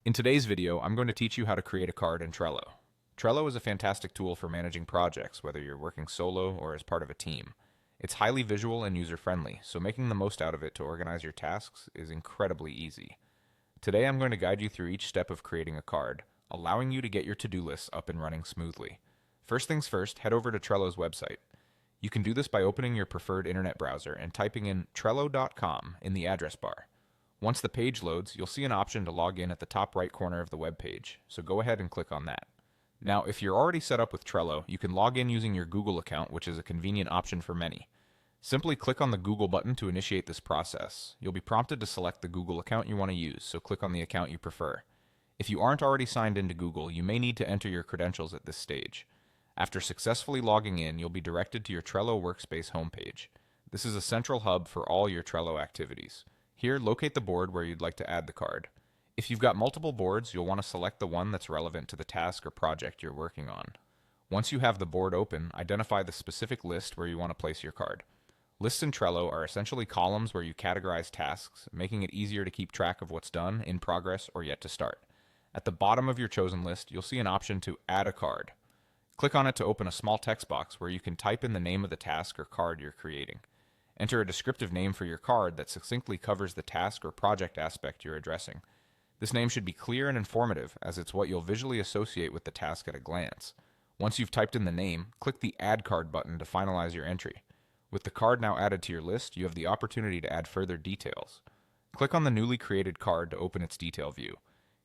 In today's video, I'm going to teach you how to create a card in Trello. Trello is a fantastic tool for managing projects, whether you're working solo or as part of a team. It's highly visual and user-friendly, so making the most out of it to organize your tasks is incredibly easy. Today, I'm going to guide you through each step of creating a card, allowing you to get your to-do lists up and running smoothly. First things first, head over to Trello's website. You can do this by opening your preferred internet browser and typing in trello.com in the address bar. Once the page loads, you'll see an option to log in at the top right corner of the web page, so go ahead and click on that. Now, if you're already set up with Trello, you can log in using your Google account, which is a convenient option for many. Simply click on the Google button to initiate this process. You'll be prompted to select the Google account you want to use, so click on the account you prefer. If you aren't already signed into Google, you may need to enter your credentials at this stage. After successfully logging in, you'll be directed to your Trello workspace homepage. This is a central hub for all your Trello activities. Here, locate the board where you'd like to add the card. If you've got multiple boards, you'll want to select the one that's relevant to the task or project you're working on. Once you have the board open, identify the specific list where you want to place your card. Lists in Trello are essentially columns where you categorize tasks, making it easier to keep track of what's done, in progress, or yet to start. At the bottom of your chosen list, you'll see an option to add a card. Click on it to open a small text box where you can type in the name of the task or card you're creating. Enter a descriptive name for your card that succinctly covers the task or project aspect you're addressing. This name should be clear and informative, as it's what you'll visually associate with the task at a glance. Once you've typed in the name, click the Add Card button to finalize your entry. With the card now added to your list, you have the opportunity to add further details. Click on the newly created card to open its detail view.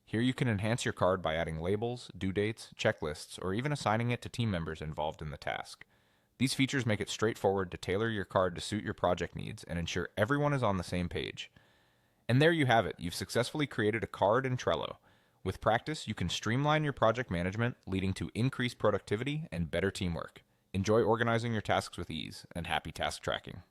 Here you can enhance your card by adding labels, due dates, checklists, or even assigning it to team members involved in the task. These features make it straightforward to tailor your card to suit your project needs and ensure everyone is on the same page. And there you have it. You've successfully created a card in Trello. With practice, you can streamline your project management, leading to increased productivity and better teamwork. Enjoy organizing your tasks with ease, and happy task tracking.